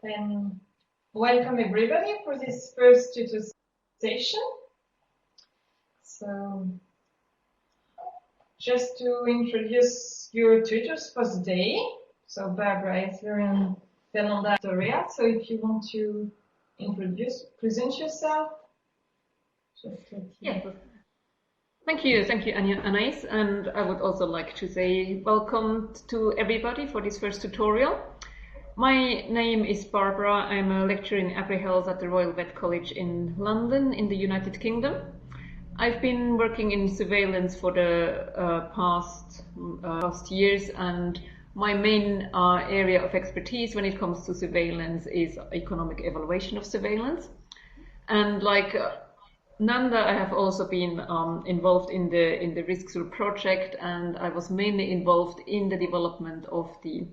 Then welcome everybody for this first tutor session. So just to introduce your tutors for the day. So Barbara is here and Yolanda, Victoria. So if you want to present yourself. Yeah. Thank you, Anais. And I would also like to say welcome to everybody for this first tutorial. My name is Barbara. I'm a lecturer in agri-health at the Royal Vet College in London in the United Kingdom. I've been working in surveillance for the past years, and my main area of expertise when it comes to surveillance is economic evaluation of surveillance. And like Nanda, I have also been involved in the RiskSur project, and I was mainly involved in the development of the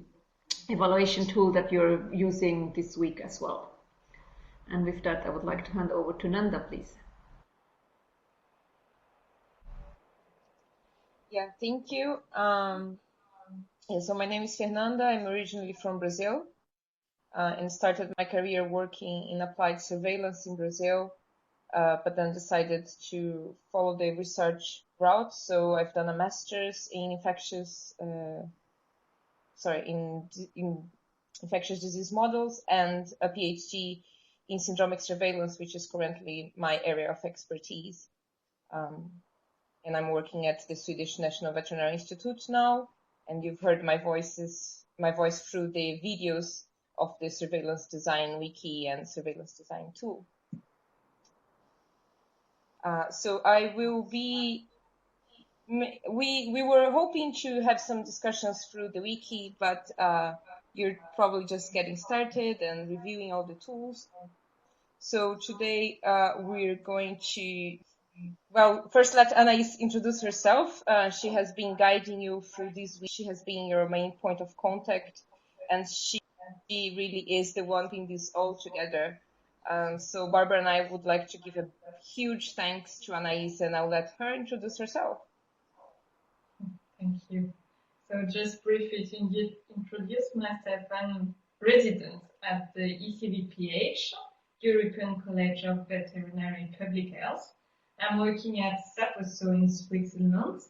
evaluation tool that you're using this week as well. And with that, I would like to hand over to Nanda, please. Yeah, thank you. So my name is Fernanda. I'm originally from Brazil and started my career working in applied surveillance in Brazil, but then decided to follow the research route. So I've done a master's in infectious disease models and a PhD in syndromic surveillance, which is currently my area of expertise. And I'm working at the Swedish National Veterinary Institute now, and you've heard my voice through the videos of the surveillance design wiki and surveillance design tool. So I will be, we were hoping to have some discussions through the wiki, but you're probably just getting started and reviewing all the tools. So today we're going to, well, first let Anais introduce herself. She has been guiding you through this week. She has been your main point of contact, and she really is the one putting this all together. So Barbara and I would like to give a huge thanks to Anais, and I'll let her introduce herself. Thank you. So just briefly to introduce myself, I'm resident at the ECVPH, European College of Veterinary Public Health. I'm working at Santero in Switzerland,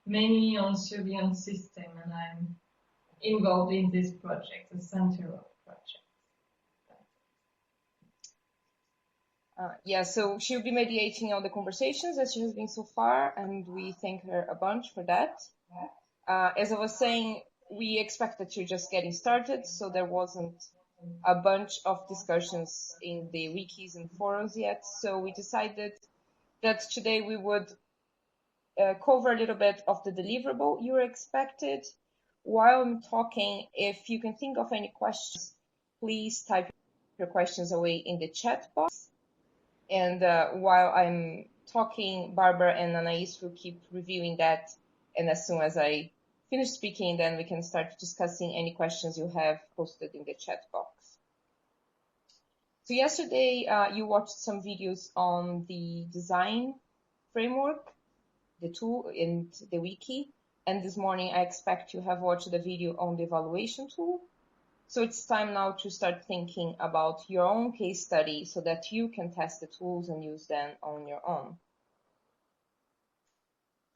mainly on surveillance system, and I'm involved in this project, the Santero project. Yeah, so she'll be mediating all the conversations as she has been so far, and we thank her a bunch for that. As I was saying, we expected to just getting started, so there wasn't a bunch of discussions in the wikis and forums yet. So we decided that today we would cover a little bit of the deliverable you expected. While I'm talking, if you can think of any questions, please type your questions away in the chat box. And while I'm talking, Barbara and Anais will keep reviewing that. And as soon as I finish speaking, then we can start discussing any questions you have posted in the chat box. So yesterday, you watched some videos on the design framework, the tool, and the wiki. And this morning, I expect you have watched the video on the evaluation tool. So it's time now to start thinking about your own case study so that you can test the tools and use them on your own.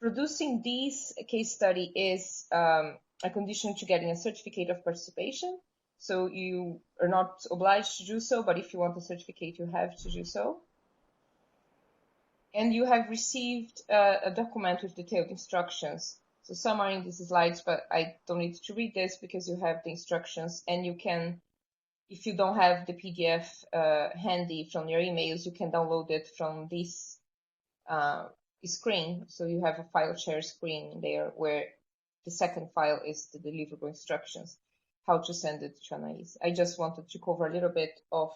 Producing this case study is a condition to getting a certificate of participation. So you are not obliged to do so, but if you want a certificate, you have to do so. And you have received a document with detailed instructions. So some are in these slides, but I don't need to read this because you have the instructions, and you can, if you don't have the PDF handy from your emails, you can download it from this screen. So you have a file share screen there where the second file is the deliverable instructions, how to send it to Anais. I just wanted to cover a little bit of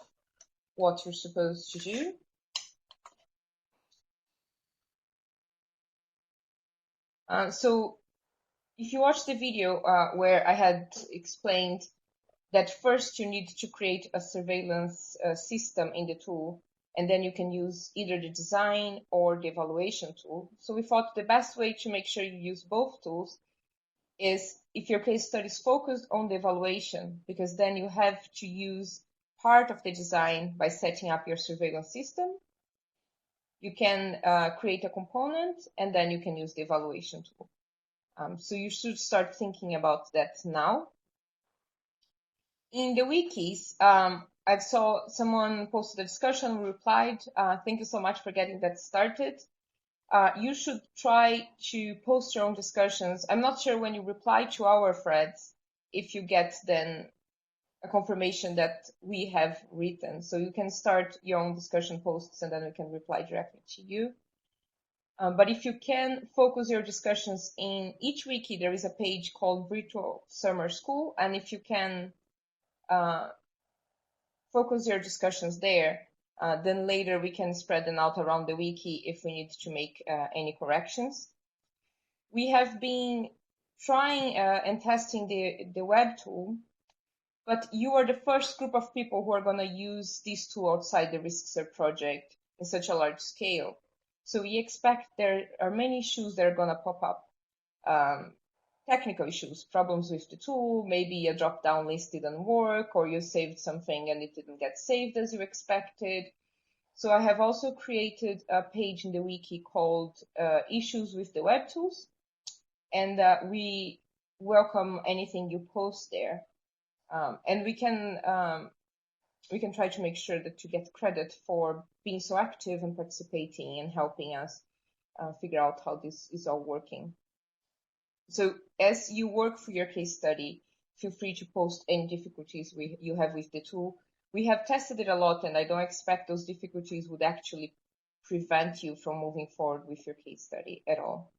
what you're supposed to do. So if you watch the video where I had explained that first you need to create a surveillance system in the tool, and then you can use either the design or the evaluation tool. So we thought the best way to make sure you use both tools is if your case study is focused on the evaluation, because then you have to use part of the design by setting up your surveillance system. You can create a component, and then you can use the evaluation tool. So you should start thinking about that now. In the wikis, I saw someone posted a discussion, we replied. Thank you so much for getting that started. You should try to post your own discussions. I'm not sure when you reply to our threads, if you get then a confirmation that we have written. So you can start your own discussion posts and then we can reply directly to you. But if you can focus your discussions in each wiki, there is a page called Virtual Summer School. And if you can focus your discussions there, then later we can spread them out around the wiki if we need to make any corrections. We have been trying and testing the web tool, but you are the first group of people who are going to use this tool outside the RiskSur project in such a large scale. So we expect there are many issues that are going to pop up. Technical issues, problems with the tool, maybe a drop-down list didn't work, or you saved something and it didn't get saved as you expected. So I have also created a page in the wiki called Issues with the Web Tools, and we welcome anything you post there. And we can try to make sure that you get credit for being so active and participating and helping us figure out how this is all working. So as you work through your case study, feel free to post any difficulties you have with the tool. We have tested it a lot, and I don't expect those difficulties would actually prevent you from moving forward with your case study at all.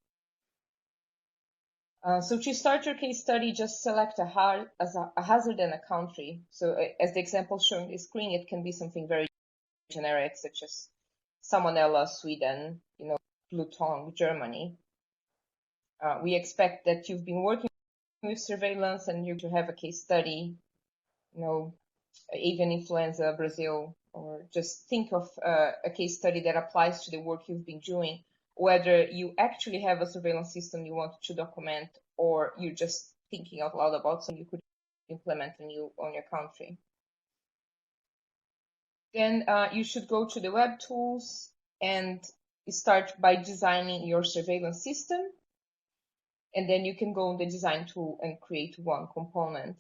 So to start your case study, just select a hazard and a country. So as the example shown on the screen, it can be something very generic, such as Salmonella, Sweden, Pluton, Germany. We expect that you've been working with surveillance and you have a case study, avian influenza, Brazil, or just think of a case study that applies to the work you've been doing, whether you actually have a surveillance system you want to document, or you're just thinking out loud about something you could implement on your country. Then you should go to the web tools and start by designing your surveillance system. And then you can go on the design tool and create one component.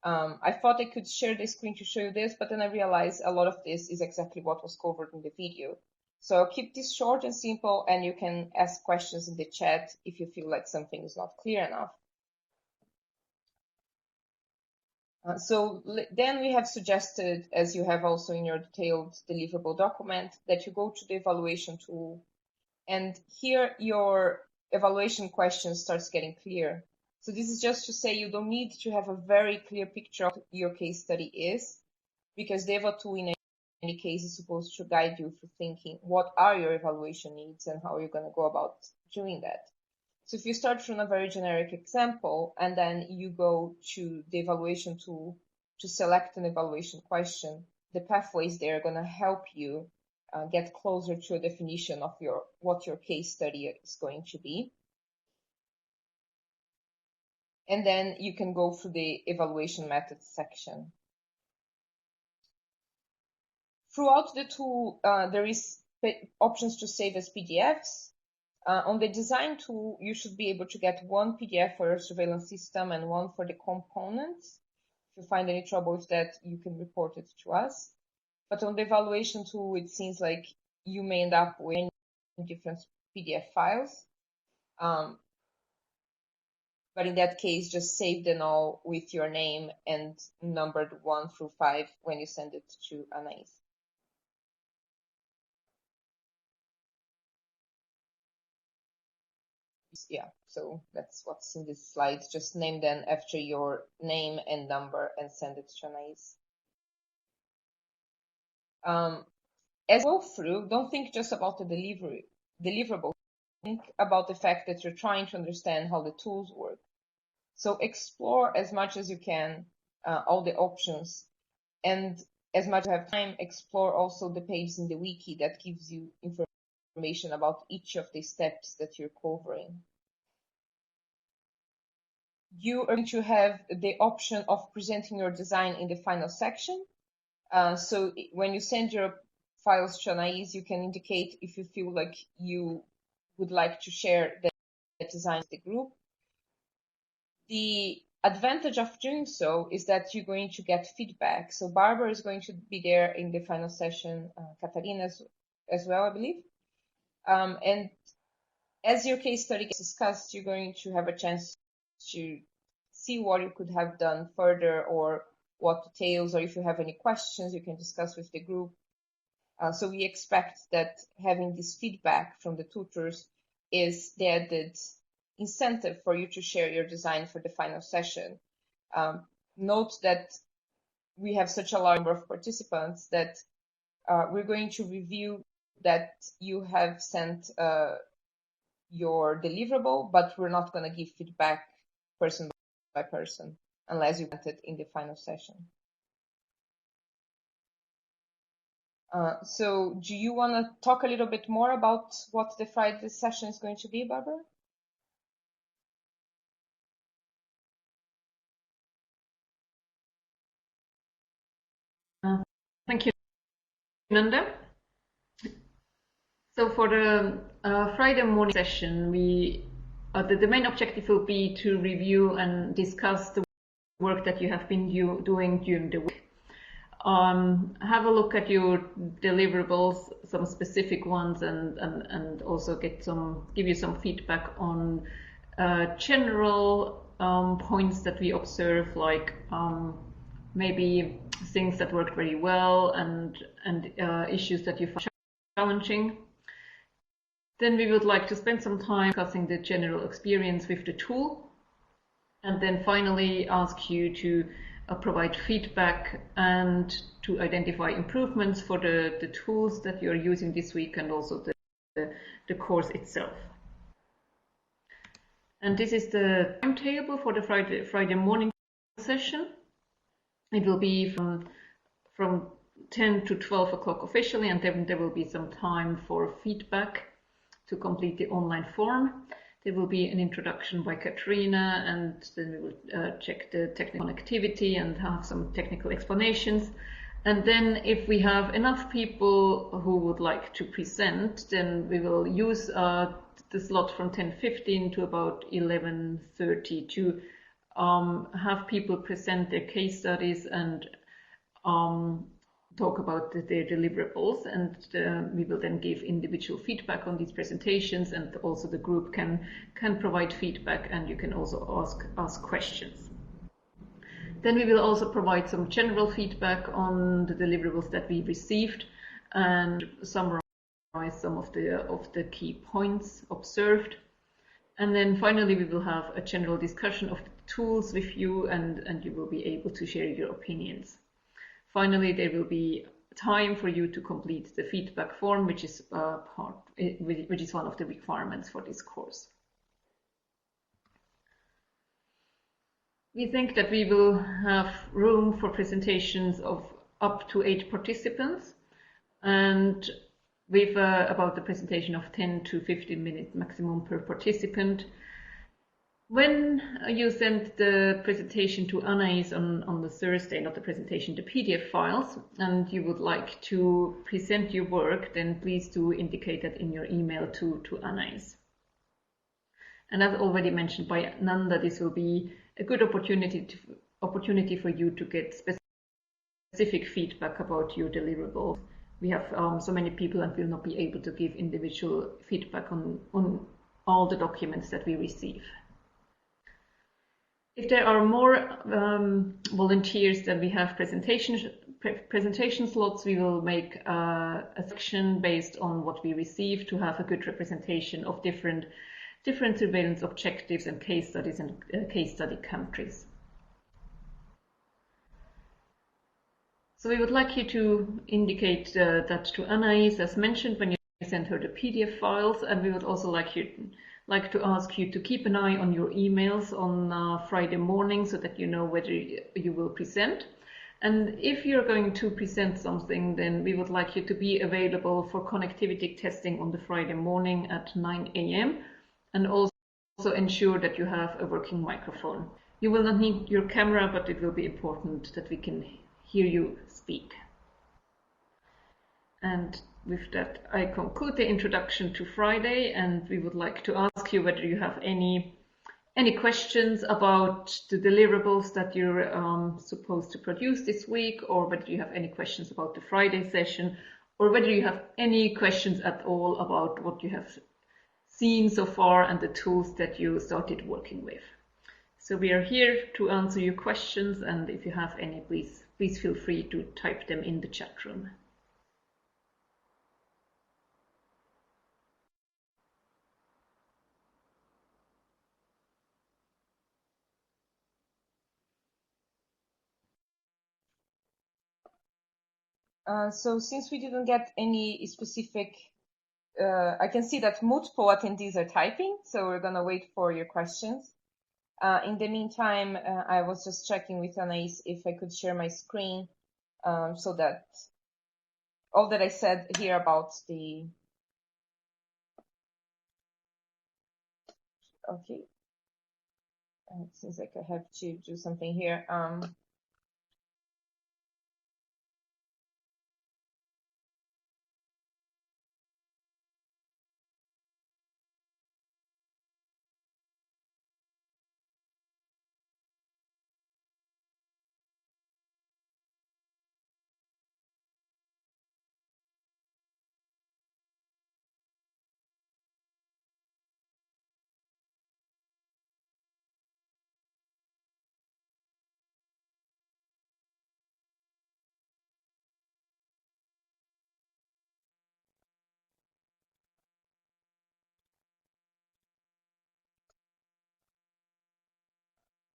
I thought I could share the screen to show you this, but then I realized a lot of this is exactly what was covered in the video. So I'll keep this short and simple, and you can ask questions in the chat if you feel like something is not clear enough. So then we have suggested, as you have also in your detailed deliverable document, that you go to the evaluation tool, and here your evaluation question starts getting clear. So this is just to say you don't need to have a very clear picture of what your case study is, because the eval tool in any case is supposed to guide you through thinking what are your evaluation needs and how you're going to go about doing that. So if you start from a very generic example and then you go to the evaluation tool to select an evaluation question, the pathways there are going to help you get closer to a definition of what your case study is going to be. And then you can go through the evaluation methods section. Throughout the tool, there is options to save as PDFs. On the design tool, you should be able to get one PDF for your surveillance system and one for the components. If you find any trouble with that, you can report it to us. But on the evaluation tool, it seems like you may end up with different PDF files. But in that case, just save them all with your name and numbered 1 through 5 when you send it to Anais. Yeah, so that's what's in this slide. Just name them after your name and number and send it to Anais. As you go through, don't think just about the deliverable. Think about the fact that you're trying to understand how the tools work. So explore as much as you can all the options, and as much as you have time, explore also the pages in the wiki that gives you information about each of the steps that you're covering. You are going to have the option of presenting your design in the final section. So when you send your files to Anais, you can indicate if you feel like you would like to share the design with the group. The advantage of doing so is that you're going to get feedback. So Barbara is going to be there in the final session, Katarina as well, I believe. And as your case study gets discussed, you're going to have a chance to see what you could have done further, or what details, or if you have any questions, you can discuss with the group. So we expect that having this feedback from the tutors is the added incentive for you to share your design for the final session. Note that we have such a large number of participants that we're going to review that you have sent your deliverable, but we're not going to give feedback person by person unless you want it in the final session. So do you want to talk a little bit more about what the Friday session is going to be, Barbara? Thank you, Yolanda. So for the Friday morning session, the main objective will be to review and discuss the work that you have been doing during the week. Have a look at your deliverables, some specific ones, and also give you some feedback on general points that we observe, like maybe things that worked very well and issues that you found challenging. Then we would like to spend some time discussing the general experience with the tool, and then finally ask you to provide feedback and to identify improvements for the tools that you're using this week, and also the course itself. And this is the timetable for the Friday morning session. It will be from 10 to 12 o'clock officially, and then there will be some time for feedback to complete the online form. There will be an introduction by Katrina, and then we will check the technical connectivity and have some technical explanations. And then if we have enough people who would like to present, then we will use the slot from 10:15 to about 11:30 to have people present their case studies and talk about their deliverables, and we will then give individual feedback on these presentations, and also the group can provide feedback, and you can also ask questions. Then we will also provide some general feedback on the deliverables that we received and summarize some of the key points observed. And then finally we will have a general discussion of the tools with you, and you will be able to share your opinions. Finally, there will be time for you to complete the feedback form, which is one of the requirements for this course. We think that we will have room for presentations of up to 8 participants, and with about the presentation of 10 to 15 minutes maximum per participant. When you send the presentation to Anais on the Thursday, not the presentation, the PDF files, and you would like to present your work, then please do indicate that in your email to Anais. And as already mentioned by Nanda, this will be a good opportunity for you to get specific feedback about your deliverables. We have so many people, and will not be able to give individual feedback on all the documents that we receive. If there are more volunteers than we have presentation slots, we will make a section based on what we receive to have a good representation of different surveillance objectives and case studies and case study countries. So we would like you to indicate that to Anais, as mentioned, when you send her the PDF files, and we would also like to ask you to keep an eye on your emails on Friday morning, so that you know whether you will present. And if you're going to present something, then we would like you to be available for connectivity testing on the Friday morning at 9 a.m. and also ensure that you have a working microphone. You will not need your camera, but it will be important that we can hear you speak. And with that, I conclude the introduction to Friday, and we would like to ask you whether you have any questions about the deliverables that you're supposed to produce this week, or whether you have any questions about the Friday session, or whether you have any questions at all about what you have seen so far and the tools that you started working with. So we are here to answer your questions, and if you have any, please feel free to type them in the chat room. So since we didn't get any specific, I can see that multiple attendees are typing, so we're going to wait for your questions. In the meantime, I was just checking with Anais if I could share my screen so that all that I said here about the... Okay. It seems like I have to do something here.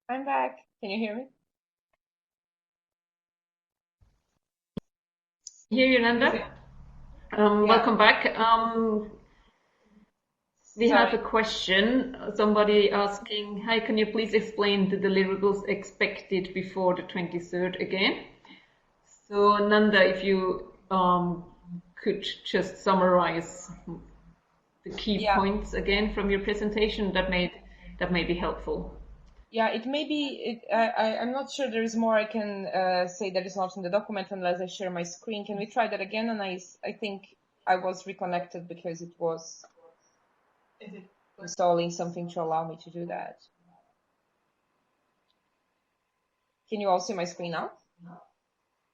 I'm back. Can you hear me? Here, Yolanda. Welcome back. We have a question. Somebody asking, hi, can you please explain the deliverables expected before the 23rd again? So Nanda, if you could just summarize the key points again from your presentation, that may be helpful. Yeah, it may be. I'm not sure there is more I can say that is not in the document unless I share my screen. Can we try that again? And I think I was reconnected because it was installing something to allow me to do that. Can you all see my screen now?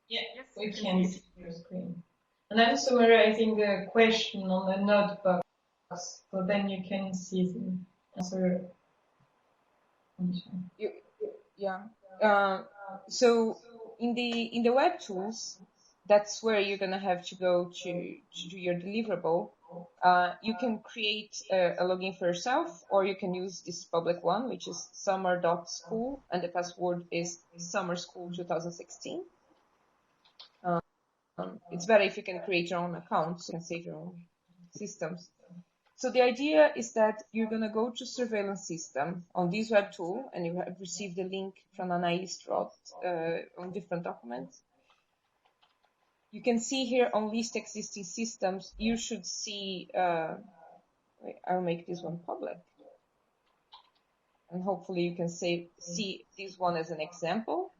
Yeah, yes, we can see your screen. And I'm summarizing the question on the notebook, so then you can see the answer. So in the web tools, that's where you're gonna have to go to do your deliverable. You can create a login for yourself, or you can use this public one, which is summer.school, and the password is summerschool 2016. It's better if you can create your own account so you can save your own systems. So the idea is that you're going to go to surveillance system on this web tool, and you have received the link from Anais on different documents. You can see here on list existing systems, you should see, I'll make this one public. And hopefully you can see this one as an example.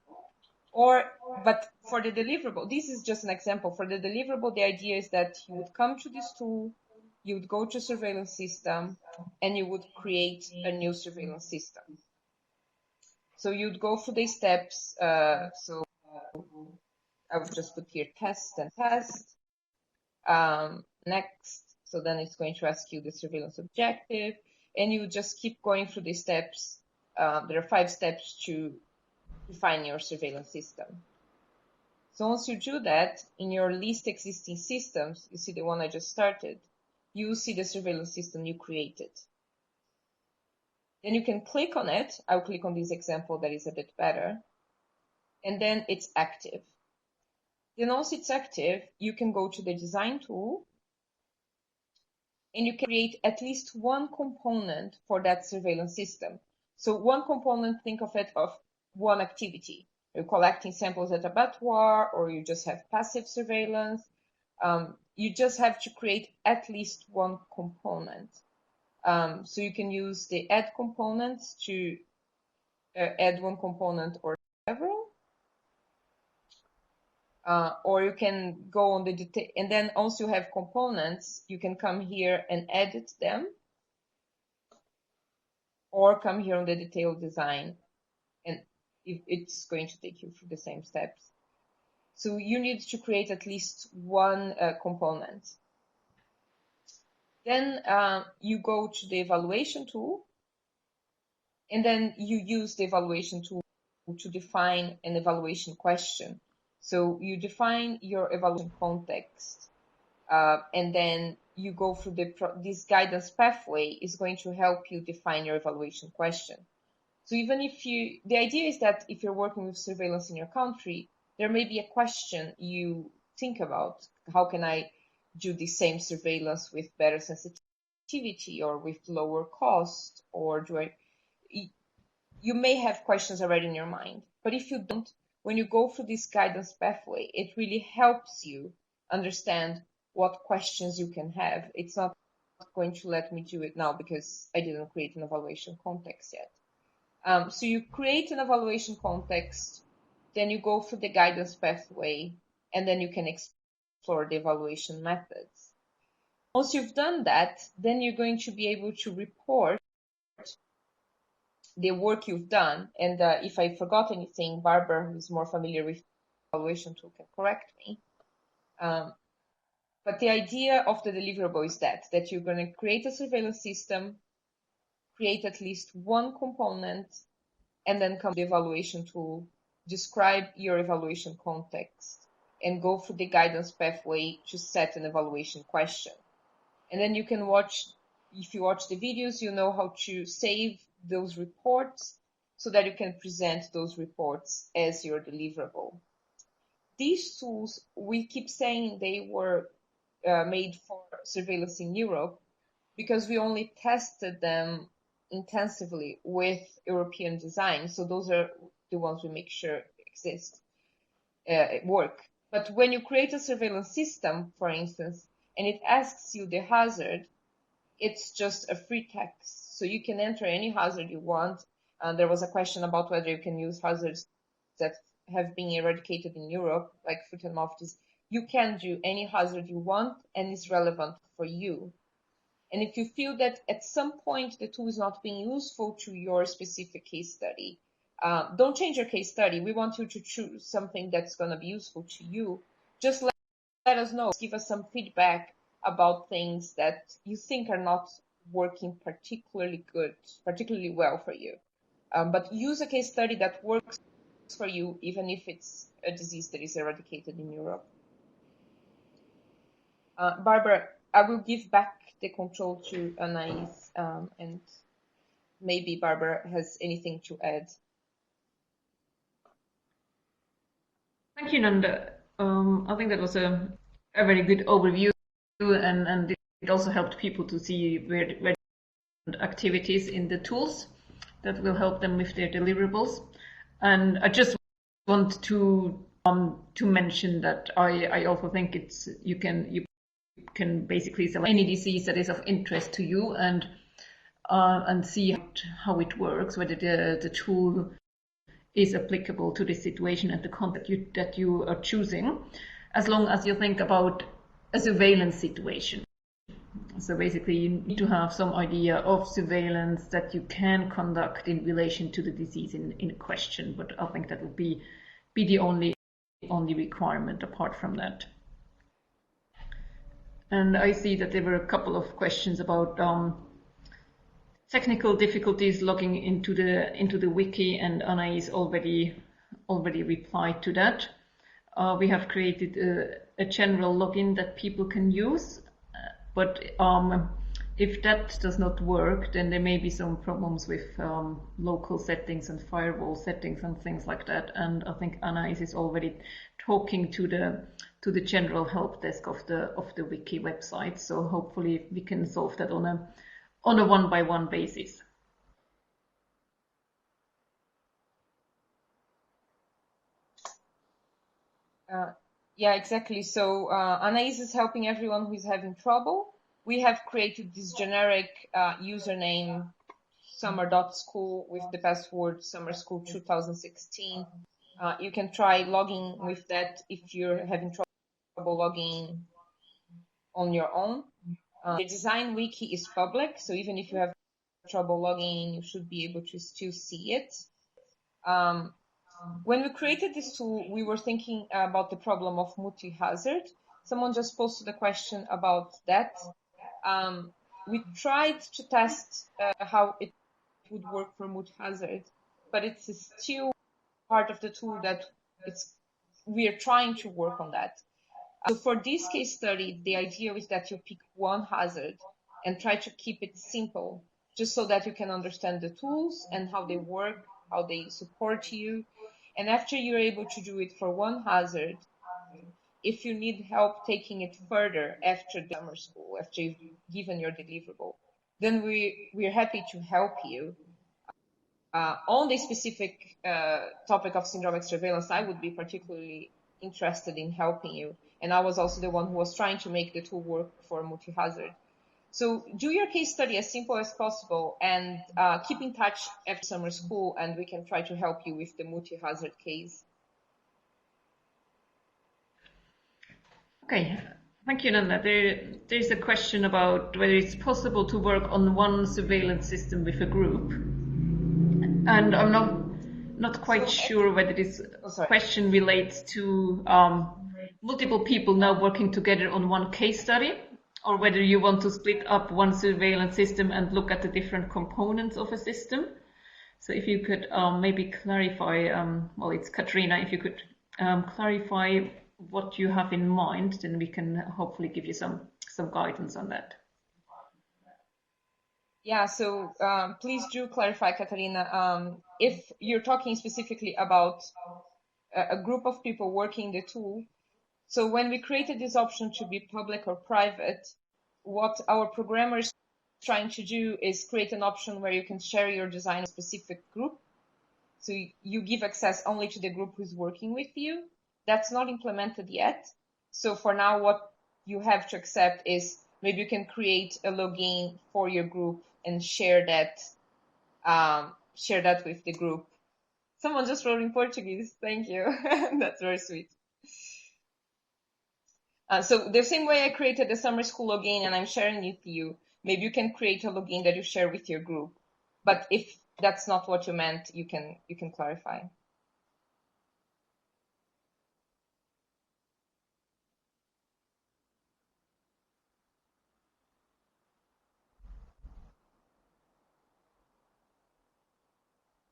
But for the deliverable, this is just an example. For the deliverable, the idea is that you would come to this tool, you would go to surveillance system, and you would create a new surveillance system. So you'd go through the steps. So I would just put here test and test. Next. So then it's going to ask you the surveillance objective, and you would just keep going through the steps. There are 5 steps to define your surveillance system. So once you do that, in your list existing systems, you see the one I just started, you see the surveillance system you created. Then you can click on it. I'll click on this example that is a bit better. And then it's active. Then once it's active, you can go to the design tool, and you can create at least one component for that surveillance system. So one component, think of it of one activity. You're collecting samples at abattoir, or you just have passive surveillance. You just have to create at least one component. So you can use the add components to add one component or several. or you can go on the detail, and then also you have components. You can come here and edit them, or come here on the detailed design, and it's going to take you through the same steps. So you need to create at least one component. Then you go to the evaluation tool, and then you use the evaluation tool to define an evaluation question. So you define your evaluation context, and then you go through this guidance pathway is going to help you define your evaluation question. So even if the idea is that if you're working with surveillance in your country, there may be a question you think about. How can I do the same surveillance with better sensitivity or with lower cost? Or you may have questions already in your mind. But if you don't, when you go through this guidance pathway, it really helps you understand what questions you can have. It's not going to let me do it now because I didn't create an evaluation context yet. So you create an evaluation context, then you go through the guidance pathway, and then you can explore the evaluation methods. Once you've done that, then you're going to be able to report the work you've done. And if I forgot anything, Barbara, who's more familiar with the evaluation tool, can correct me. But the idea of the deliverable is that you're going to create a surveillance system, create at least one component, and then come to the evaluation tool, describe your evaluation context, and go through the guidance pathway to set an evaluation question. And then you can watch, if you watch the videos, you know how to save those reports so that you can present those reports as your deliverable. These tools, we keep saying they were made for surveillance in Europe because we only tested them intensively with European design. So those are the ones we make sure exist, work. But when you create a surveillance system, for instance, and it asks you the hazard, it's just a free text. So you can enter any hazard you want. There was a question about whether you can use hazards that have been eradicated in Europe, like foot and mouth disease. You can do any hazard you want and is relevant for you. And if you feel that at some point the tool is not being useful to your specific case study, don't change your case study. We want you to choose something that's going to be useful to you. Just let us know. Give us some feedback about things that you think are not working particularly well for you. But use a case study that works for you, even if it's a disease that is eradicated in Europe. Barbara, I will give back the control to Anais, and maybe Barbara has anything to add. Thank you, Nanda. I think that was a very good overview, and it also helped people to see where activities in the tools that will help them with their deliverables. And I just want to mention that I also think you can basically select any disease that is of interest to you and see how it works, whether the tool is applicable to the situation and the context that you are choosing, as long as you think about a surveillance situation. So basically you need to have some idea of surveillance that you can conduct in relation to the disease in question, but I think that would be the only requirement apart from that. And I see that there were a couple of questions about technical difficulties logging into the wiki, and Anais already replied to that. We have created a general login that people can use, but if that does not work, then there may be some problems with local settings and firewall settings and things like that. And I think Anais is already talking to the general help desk of the wiki website. So hopefully we can solve that on a one-by-one basis. Yeah, exactly. So Anais is helping everyone who is having trouble. We have created this generic username summer.school with the password summerschool 2016. You can try logging with that if you're having trouble logging on your own. The design wiki is public, so even if you have trouble logging, you should be able to still see it. When we created this tool, we were thinking about the problem of multi-hazard. Someone just posted a question about that. We tried to test how it would work for multi-hazard, but it's still part of the tool that we are trying to work on that. So for this case study, the idea is that you pick one hazard and try to keep it simple, just so that you can understand the tools and how they work, how they support you. And after you're able to do it for one hazard, if you need help taking it further after the summer school, after you've given your deliverable, then we're happy to help you. On the specific topic of syndromic surveillance, I would be particularly interested in helping you. And I was also the one who was trying to make the tool work for multi-hazard. So do your case study as simple as possible and keep in touch after summer school, and we can try to help you with the multi-hazard case. Okay, thank you, Nanda. There's a question about whether it's possible to work on one surveillance system with a group. And I'm not quite sure whether this question relates to multiple people now working together on one case study, or whether you want to split up one surveillance system and look at the different components of a system. So if you could maybe clarify, well, it's Katarina, if you could clarify what you have in mind, then we can hopefully give you some guidance on that. Yeah, so please do clarify, Katarina. If you're talking specifically about a group of people working the tool, so when we created this option to be public or private, what our programmers are trying to do is create an option where you can share your design in a specific group. So you give access only to the group who's working with you. That's not implemented yet. So for now, what you have to accept is maybe you can create a login for your group and share that with the group. Someone just wrote in Portuguese. Thank you. That's very sweet. So the same way I created the summer school login and I'm sharing it with you, maybe you can create a login that you share with your group. But if that's not what you meant, you can clarify.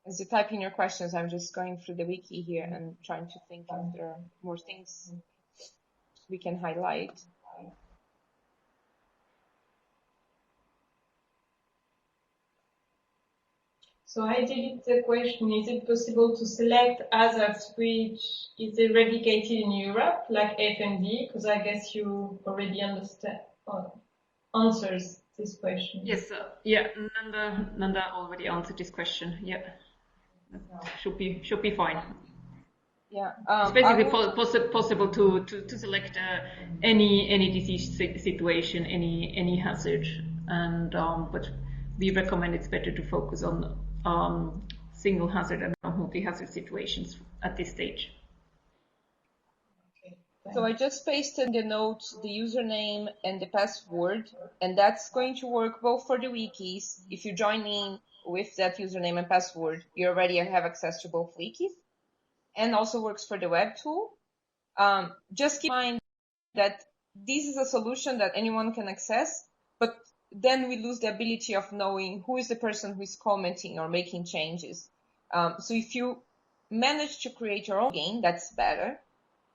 As you type in your questions, I'm just going through the wiki here and trying to think if there are more things we can highlight. So I deleted the question, is it possible to select hazards which is eradicated in Europe, like FMD? Because I guess you already understand answers this question. Yes, yeah, Nanda already answered this question. Yeah, should be fine. Yeah, it's basically possible to select any disease situation, any hazard, and but we recommend it's better to focus on single hazard and multi-hazard situations at this stage. So I just pasted in the notes the username and the password, and that's going to work both for the wikis. If you join in with that username and password, you already have access to both wikis, and also works for the web tool. Just keep in mind that this is a solution that anyone can access, but then we lose the ability of knowing who is the person who is commenting or making changes. So if you manage to create your own game, that's better.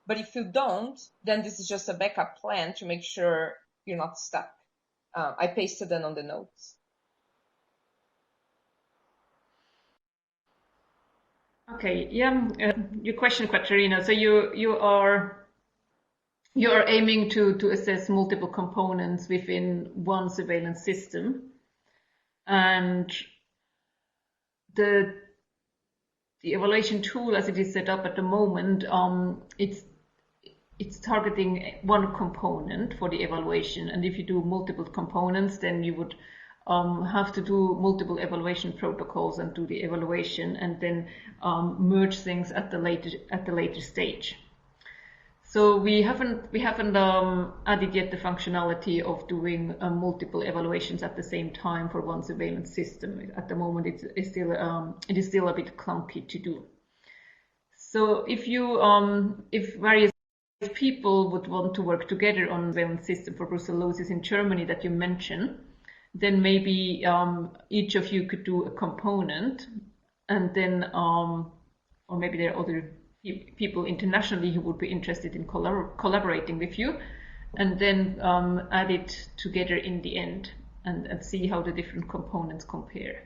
But if you don't, then this is just a backup plan to make sure you're not stuck. I pasted them on the notes. Okay, yeah, your question, Katarina. So you are aiming to assess multiple components within one surveillance system, and the evaluation tool as it is set up at the moment, it's targeting one component for the evaluation, and if you do multiple components, then you would have to do multiple evaluation protocols and do the evaluation, and then merge things at the later stage. So we haven't added yet the functionality of doing multiple evaluations at the same time for one surveillance system. At the moment, it is still a bit clunky to do. So if various people would want to work together on a surveillance system for brucellosis in Germany that you mentioned, then maybe each of you could do a component, and then or maybe there are other people internationally who would be interested in collaborating with you, and then add it together in the end and see how the different components compare.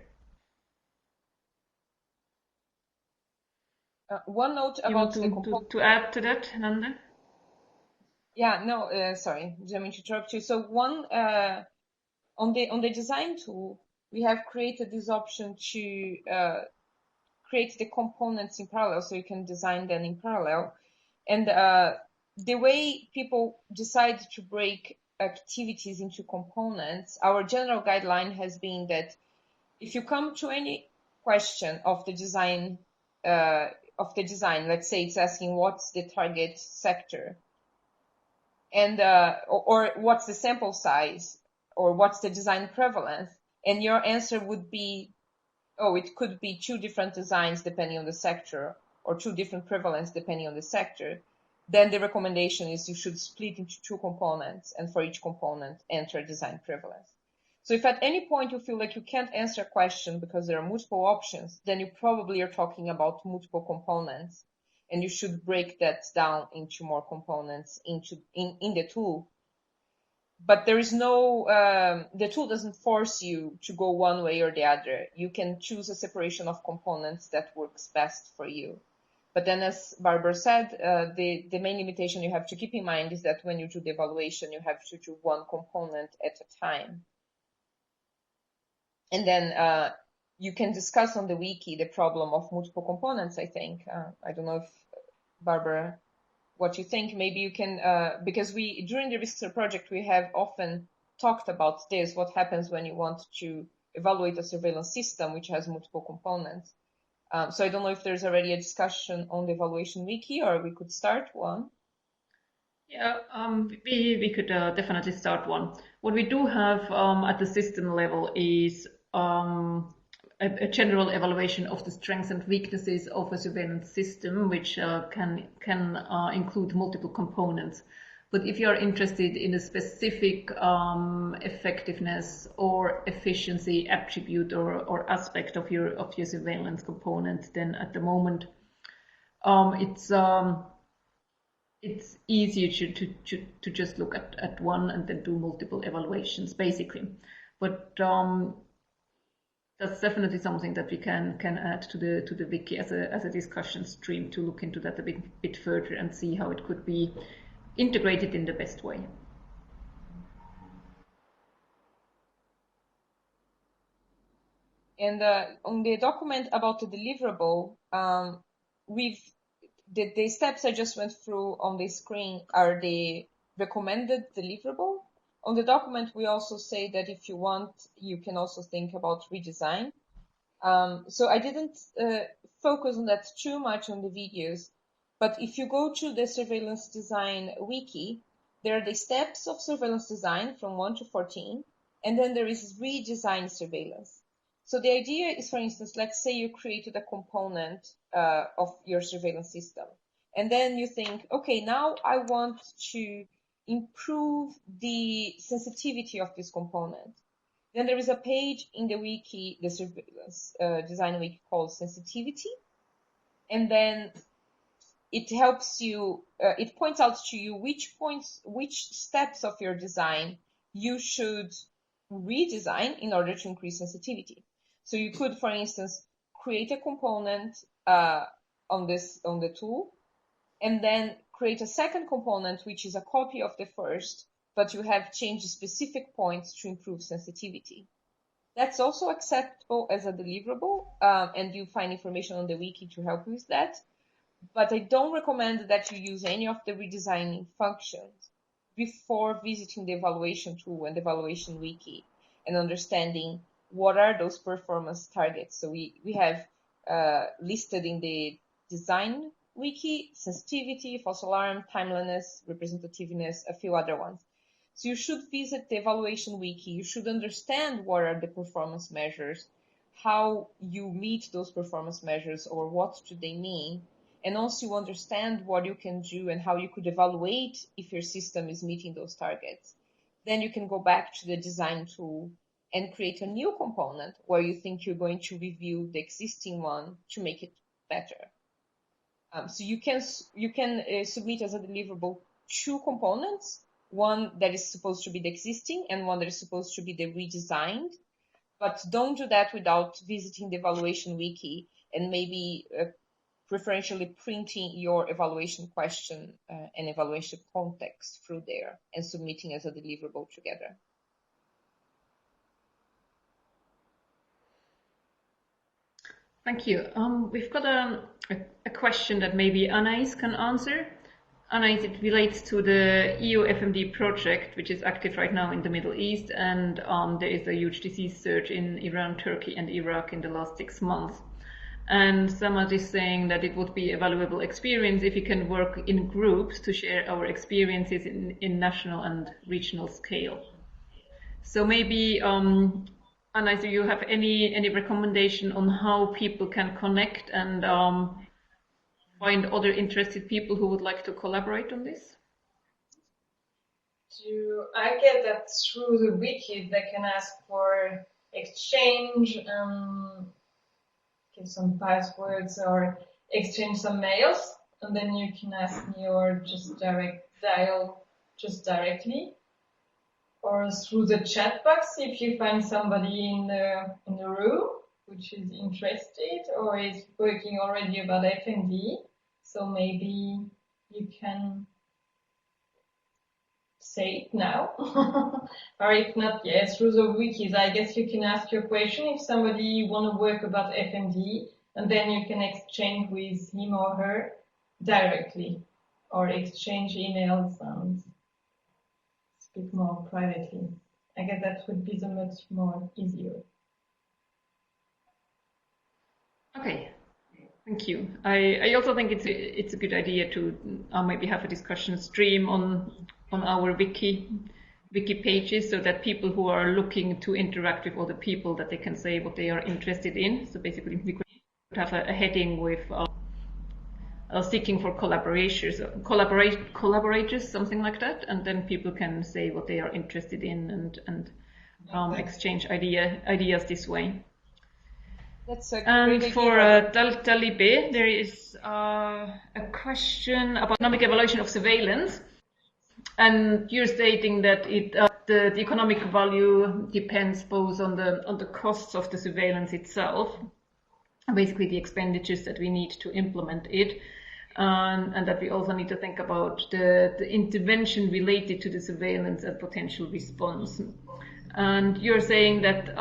One note about the component. To add to that, Nanda? Yeah, no, sorry, didn't mean to interrupt you. So one, on the design tool, we have created this option to create the components in parallel, so you can design them in parallel. And the way people decide to break activities into components, our general guideline has been that if you come to any question of the design, let's say it's asking what's the target sector, and or what's the sample size, or what's the design prevalence, and your answer would be, oh, it could be 2 different designs depending on the sector, or 2 different prevalence depending on the sector, then the recommendation is you should split into 2 components, and for each component enter design prevalence. So if at any point you feel like you can't answer a question because there are multiple options, then you probably are talking about multiple components, and you should break that down into more components in the tool. But there is no, the tool doesn't force you to go one way or the other. You can choose a separation of components that works best for you. But then, as Barbara said, the main limitation you have to keep in mind is that when you do the evaluation, you have to do one component at a time. And then you can discuss on the wiki the problem of multiple components, I think. I don't know if, Barbara, what you think. Maybe you can, because during the RiskSur project, we have often talked about this, what happens when you want to evaluate a surveillance system which has multiple components. So I don't know if there's already a discussion on the evaluation wiki, or we could start one. Yeah, we could definitely start one. What we do have at the system level is a general evaluation of the strengths and weaknesses of a surveillance system, which can include multiple components. But if you are interested in a specific effectiveness or efficiency attribute or aspect of your surveillance component, then at the moment it's easier to just look at one and then do multiple evaluations, basically. But that's definitely something that we can add to the wiki as a discussion stream to look into that a bit further and see how it could be integrated in the best way. And on the document about the deliverable, the steps I just went through on the screen are the recommended deliverable. On the document, we also say that if you want, you can also think about redesign. So I didn't focus on that too much on the videos, but if you go to the surveillance design wiki, there are the steps of surveillance design from 1 to 14, and then there is redesign surveillance. So the idea is, for instance, let's say you created a component of your surveillance system, and then you think, okay, now I want to improve the sensitivity of this component. Then there is a page in the wiki, the surveillance design wiki, called sensitivity, and then it helps you, it points out to you which steps of your design you should redesign in order to increase sensitivity. So you could, for instance, create a component on the tool, and then create a second component which is a copy of the first, but you have changed specific points to improve sensitivity. That's also acceptable as a deliverable, and you find information on the wiki to help you with that. But I don't recommend that you use any of the redesigning functions before visiting the evaluation tool and the evaluation wiki. and understanding what are those performance targets. So we have listed in the design wiki sensitivity, false alarm, timeliness, representativeness, a few other ones. So you should visit the evaluation wiki. You should understand what are the performance measures, how you meet those performance measures, or what do they mean. And also you understand what you can do and how you could evaluate if your system is meeting those targets. Then you can go back to the design tool and create a new component where you think you're going to review the existing one to make it better. So you can submit as a deliverable 2 components, one that is supposed to be the existing and one that is supposed to be the redesigned. But don't do that without visiting the evaluation wiki and maybe preferentially printing your evaluation question and evaluation context through there and submitting as a deliverable together. Thank you. We've got a question that maybe Anais can answer. Anais, it relates to the EU FMD project, which is active right now in the Middle East, and there is a huge disease surge in Iran, Turkey, and Iraq in the last 6 months. And someone is saying that it would be a valuable experience if we can work in groups to share our experiences in national and regional scale. So maybe, Anais, do you have any recommendation on how people can connect and find other interested people who would like to collaborate on this? I get that through the wiki they can ask for exchange, give some passwords or exchange some mails, and then you can ask me or just dial directly, or through the chat box if you find somebody in the room which is interested or is working already about FMD. So maybe you can say it now, or if not, yes, through the wikis. I guess you can ask your question if somebody want to work about FMD, and then you can exchange with him or her directly, or exchange emails and speak more privately. I guess that would be the much more easier. Okay. Thank you. I also think it's a good idea to maybe have a discussion stream on our wiki pages, so that people who are looking to interact with other people, that they can say what they are interested in. So basically, we could have a heading with seeking for collaborators, something like that, and then people can say what they are interested in and exchange ideas this way. And for Talibé, there is a question about economic evaluation of surveillance, and you're stating that the economic value depends both on the costs of the surveillance itself, basically the expenditures that we need to implement it, and that we also need to think about the intervention related to the surveillance and potential response. And you're saying that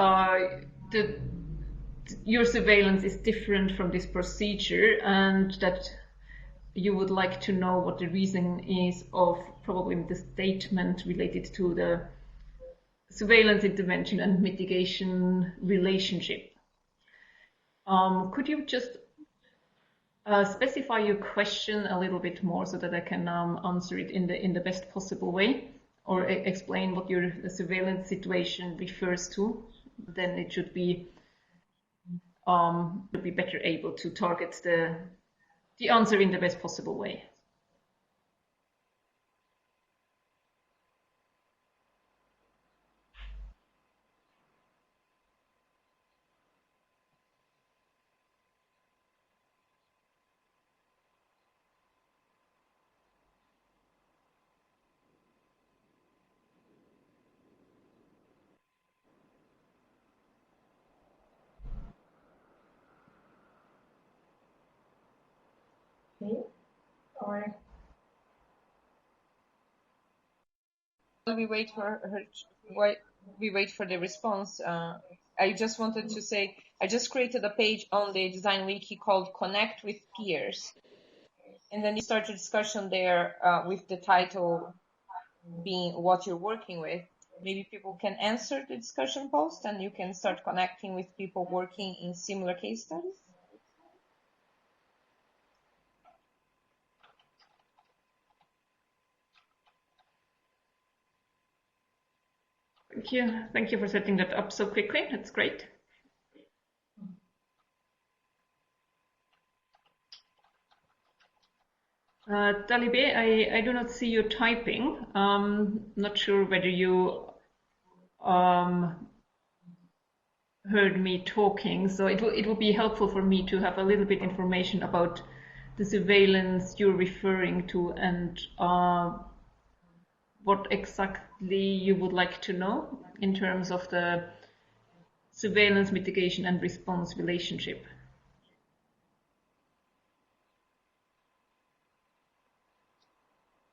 your surveillance is different from this procedure, and that you would like to know what the reason is of probably the statement related to the surveillance, intervention and mitigation relationship. Could you just specify your question a little bit more so that I can answer it in the best possible way, or explain what your surveillance situation refers to? Then it should be better able to target the answer in the best possible way. Okay. Or we wait for the response. I just wanted to say, I just created a page on the design wiki called Connect with Peers. And then you start a discussion there with the title being what you're working with. maybe people can answer the discussion post and you can start connecting with people working in similar case studies. Thank you. Thank you for setting that up so quickly. That's great. Talibe, I do not see you typing. Not sure whether you heard me talking, so it would be helpful for me to have a little bit information about the surveillance you're referring to and what exactly you would like to know in terms of the surveillance, mitigation and response relationship.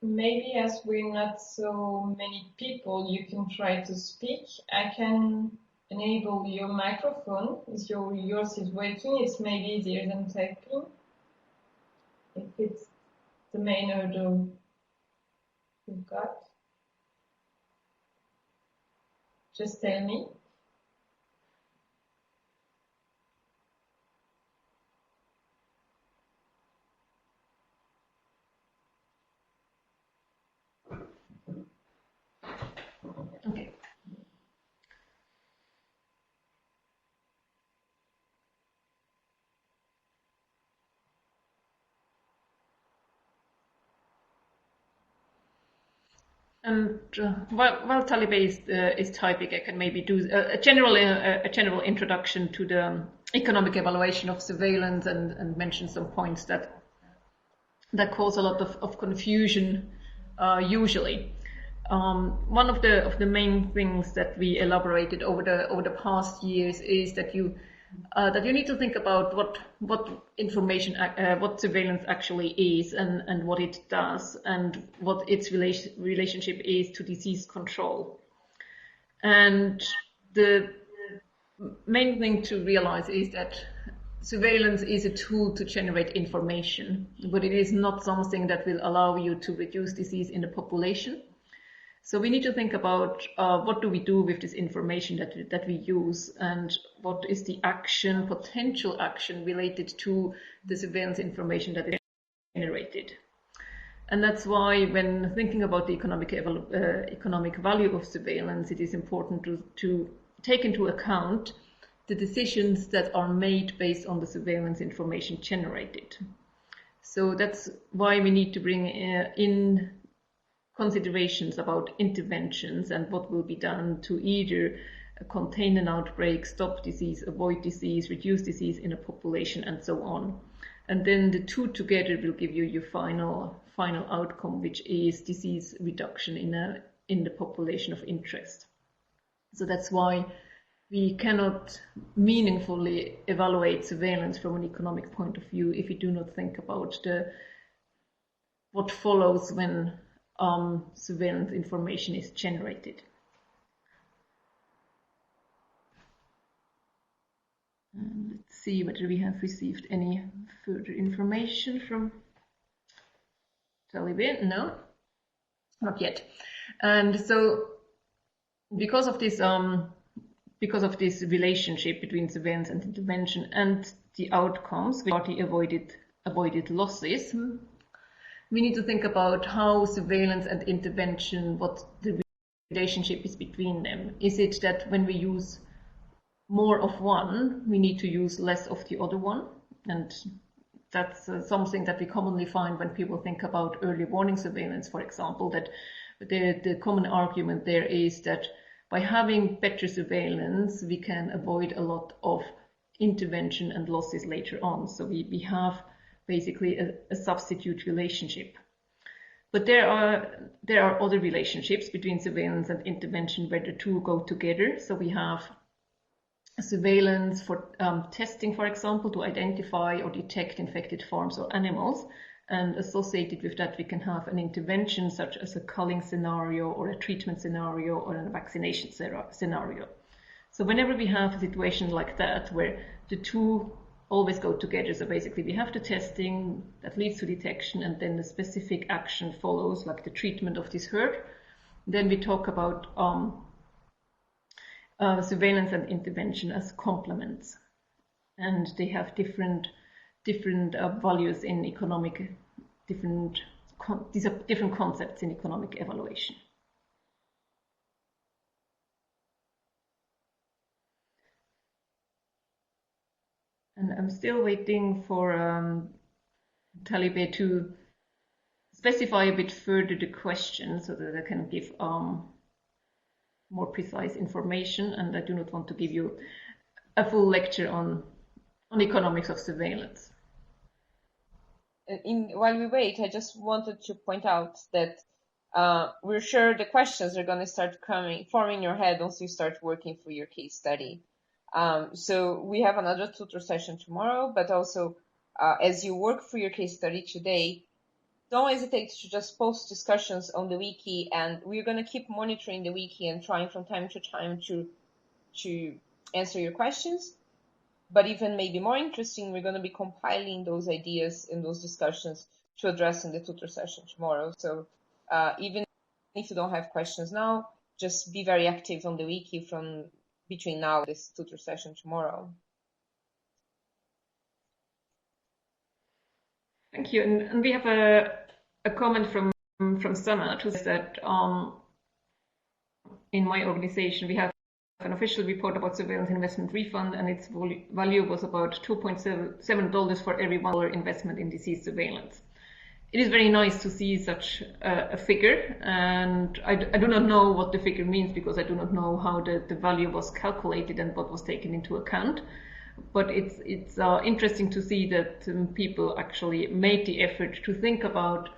Maybe as we're not so many people, you can try to speak. I can enable your microphone. If yours is working, it's maybe easier than typing. If it's the main hurdle you've got, just tell me. Okay. And while Talibe is typing, I can maybe do a general introduction to the economic evaluation of surveillance and mention some points that cause a lot of confusion usually. One of the main things that we elaborated over the past years is that you need to think about what information, what surveillance actually is and what it does and what its relationship is to disease control. And the main thing to realize is that surveillance is a tool to generate information, but it is not something that will allow you to reduce disease in the population. So we need to think about what do we do with this information that we use and what is the potential action related to the surveillance information that is generated. And that's why when thinking about the economic value of surveillance, it is important to take into account the decisions that are made based on the surveillance information generated. So that's why we need to bring in considerations about interventions and what will be done to either contain an outbreak, stop disease, avoid disease, reduce disease in a population, and so on. And then the two together will give you your final outcome, which is disease reduction in the population of interest. So that's why we cannot meaningfully evaluate surveillance from an economic point of view if we do not think about what follows when surveillance information is generated. Let's see whether we have received any further information from Taliban. No, not yet. And so, because of this relationship between surveillance and intervention and the outcomes, we already avoided losses. We need to think about how surveillance and intervention, what the relationship is between them. Is it that when we use more of one, we need to use less of the other one? And that's something that we commonly find when people think about early warning surveillance, for example, that the common argument there is that by having better surveillance, we can avoid a lot of intervention and losses later on. So we have basically a substitute relationship. But there are other relationships between surveillance and intervention where the two go together. So we have surveillance for testing, for example, to identify or detect infected farms or animals. And associated with that, we can have an intervention such as a culling scenario or a treatment scenario or a vaccination scenario. So whenever we have a situation like that, where the two always go together, so basically we have the testing that leads to detection and then the specific action follows, like the treatment of this herd, then we talk about surveillance and intervention as complements, and they have different values in economic, these are different concepts in economic evaluation. And I'm still waiting for Talibe to specify a bit further the question so that I can give more precise information, and I do not want to give you a full lecture on economics of surveillance. While we wait, I just wanted to point out that we're sure the questions are going to start forming in your head once you start working through your case study. So we have another tutor session tomorrow, but also as you work through your case study today, don't hesitate to just post discussions on the wiki, and we're going to keep monitoring the wiki and trying from time to time to answer your questions. But even maybe more interesting, we're going to be compiling those ideas in those discussions to address in the tutor session tomorrow. So even if you don't have questions now, just be very active on the wiki from between now and this tutor session tomorrow. Thank you. And we have a comment from Sanat, who says that in my organization we have an official report about surveillance investment refund, and its value was about $2.7 for every $1 investment in disease surveillance. It is very nice to see such a figure, and I do not know what the figure means because I do not know how the value was calculated and what was taken into account. But it's interesting to see that people actually made the effort to think about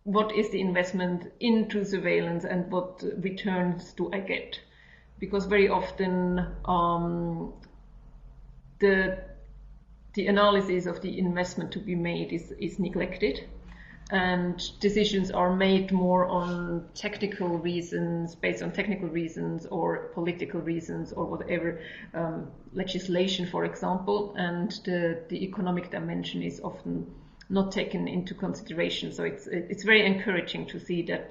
what is the investment into surveillance and what returns do I get. Because very often the analysis of the investment to be made is neglected, and decisions are made more on technical reasons, based on technical reasons or political reasons or whatever, legislation, for example, and the economic dimension is often not taken into consideration. So it's very encouraging to see that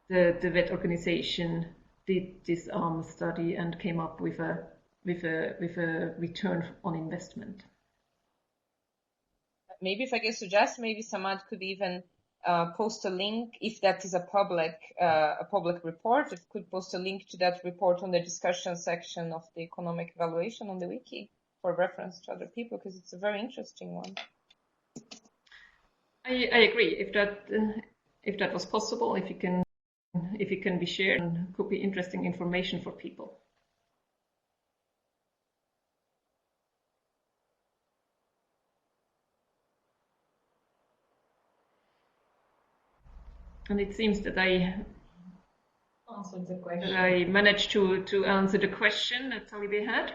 the VET organization did this study and came up with a return on investment. Maybe if I can suggest, maybe Samad could even post a link, if that is a public report, it could post a link to that report on the discussion section of the economic evaluation on the wiki for reference to other people, because it's a very interesting one. I agree. If that was possible, if it can be shared, it could be interesting information for people. And it seems that I answered the question. That I managed to answer the question that Talibe had.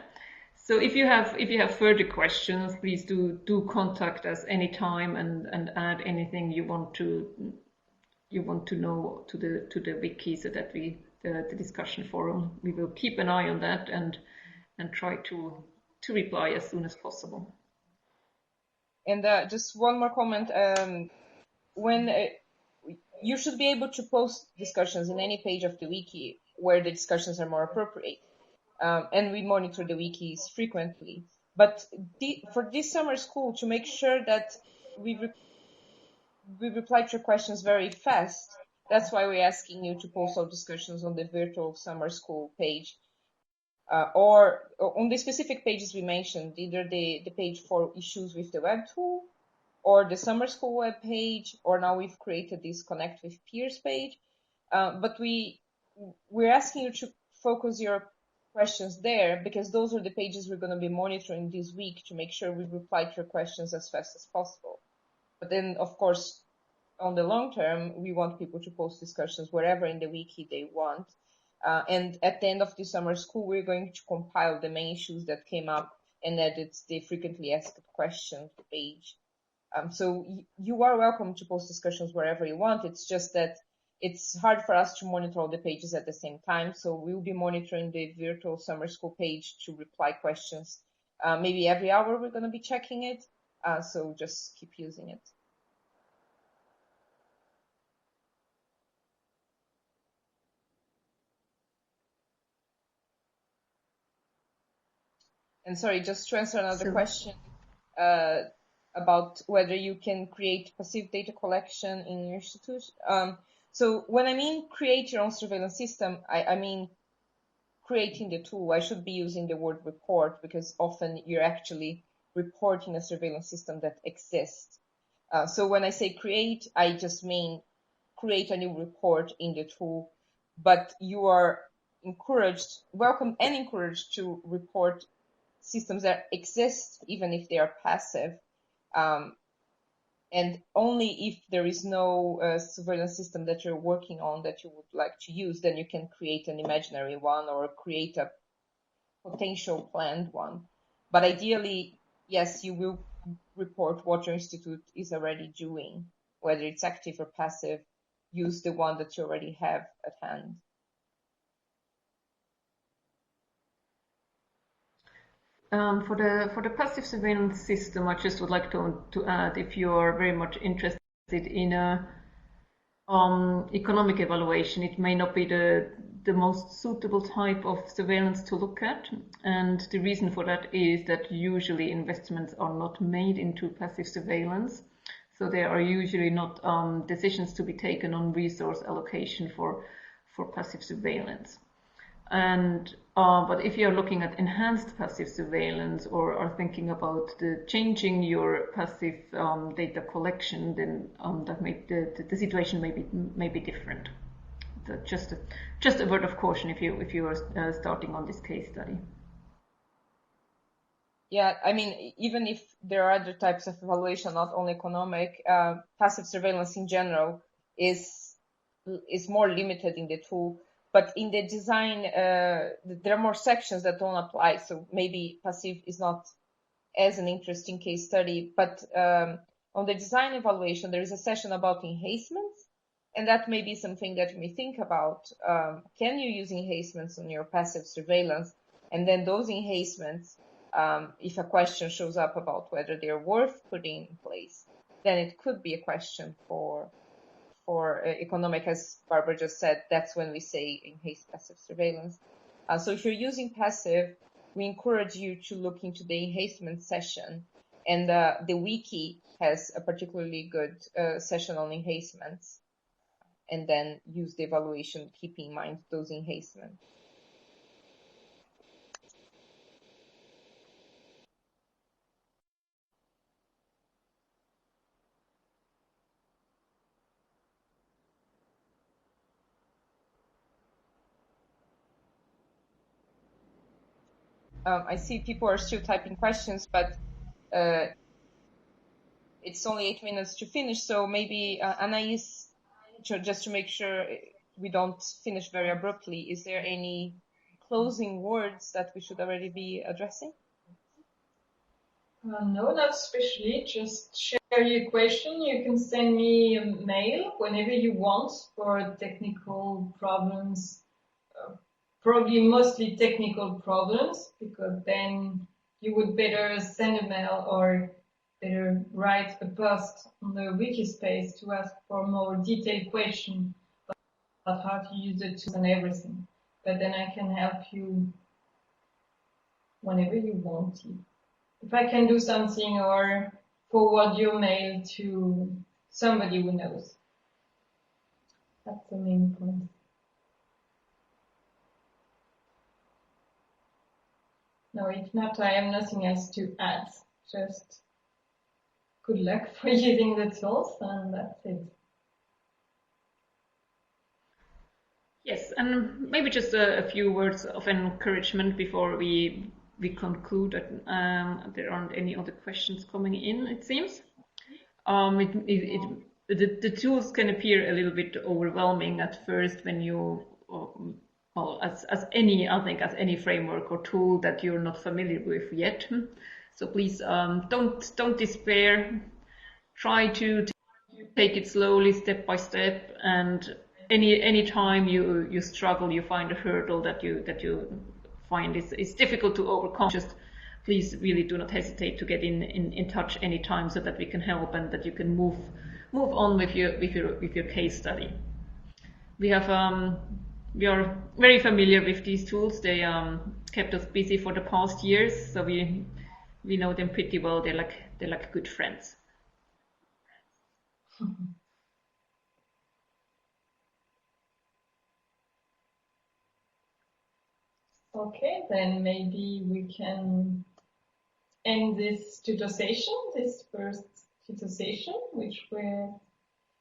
So if you have further questions, please do contact us anytime and add anything you want to know to the wiki, so that the discussion forum, we will keep an eye on that and try to reply as soon as possible. And just one more comment. When you should be able to post discussions in any page of the wiki where the discussions are more appropriate. And we monitor the wikis frequently. But for this summer school, to make sure that we reply to your questions very fast, that's why we're asking you to post all discussions on the virtual summer school page. Or on the specific pages we mentioned, either the page for issues with the web tool, or the summer school web page, or now we've created this Connect with Peers page. But we're asking you to focus your questions there, because those are the pages we're going to be monitoring this week to make sure we reply to your questions as fast as possible. But then, of course, on the long term, we want people to post discussions wherever in the wiki they want. And at the end of the summer school, we're going to compile the main issues that came up and edit the frequently asked questions page. So you are welcome to post discussions wherever you want. It's just that it's hard for us to monitor all the pages at the same time. So we'll be monitoring the virtual summer school page to reply questions. Maybe every hour we're going to be checking it. So just keep using it. And sorry, just to answer another question about whether you can create passive data collection in your institution. So when I mean create your own surveillance system, I mean creating the tool. I should be using the word report because often you're actually reporting a surveillance system that exists. So when I say create, I just mean create a new report in the tool, but you are welcome and encouraged to report systems that exist, even if they are passive. And only if there is no surveillance system that you're working on that you would like to use, then you can create an imaginary one or create a potential planned one. But ideally, yes, you will report what your institute is already doing, whether it's active or passive. Use the one that you already have at hand. For the passive surveillance system, I just would like to add, if you are very much interested in a economic evaluation, it may not be the most suitable type of surveillance to look at, and the reason for that is that usually investments are not made into passive surveillance, so there are usually not decisions to be taken on resource allocation for passive surveillance. And but if you're looking at enhanced passive surveillance or are thinking about changing your passive data collection, then the situation may be different. So just a word of caution if you are starting on this case study. Yeah, I mean, even if there are other types of evaluation, not only economic, passive surveillance in general is more limited in the tool. But in the design, there are more sections that don't apply. So maybe passive is not as an interesting case study. But on the design evaluation, there is a session about enhancements. And that may be something that you may think about. Can you use enhancements on your passive surveillance? And then those enhancements, if a question shows up about whether they're worth putting in place, then it could be a question for economic, as Barbara just said. That's when we say enhance passive surveillance. So if you're using passive, we encourage you to look into the enhancement session. And the wiki has a particularly good session on enhancements. And then use the evaluation, keeping in mind those enhancements. I see people are still typing questions, but it's only 8 minutes to finish. So maybe Anais, just to make sure we don't finish very abruptly, is there any closing words that we should already be addressing? No, not especially. Just share your question. You can send me a mail whenever you want for technical problems, probably mostly technical problems, because then you would better send a mail or better write a post on the Wikis page to ask for more detailed questions about how to use the tools and everything. But then I can help you whenever you want to. If I can do something or forward your mail to somebody who knows. That's the main point. No, if not, I have nothing else to add. Just good luck for using the tools, and that's it. Yes, and maybe just a few words of encouragement before we conclude that there aren't any other questions coming in, it seems. The tools can appear a little bit overwhelming at first when you, well, as any framework or tool that you're not familiar with yet. So please don't despair. Try to take it slowly, step by step, and any time you struggle, you find a hurdle that you find is difficult to overcome, just please really do not hesitate to get in touch anytime so that we can help and that you can move on with your case study. We are very familiar with these tools. They kept us busy for the past years, so we know them pretty well. They're like good friends. Okay, then maybe we can end this tutor session, this first tutor session, which were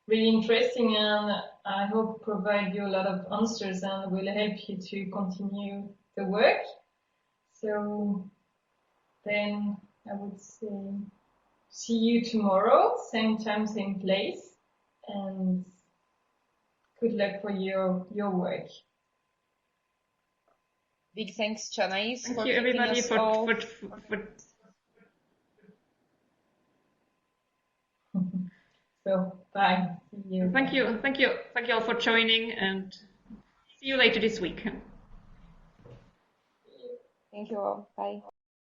really interesting and I hope provide you a lot of answers and will help you to continue the work. So then I would say see you tomorrow, same time, same place, and good luck for your work. Big thanks to Anais Thank for you keeping everybody us for So bye. See you. Thank you all for joining, and see you later this week. Thank you all. Bye.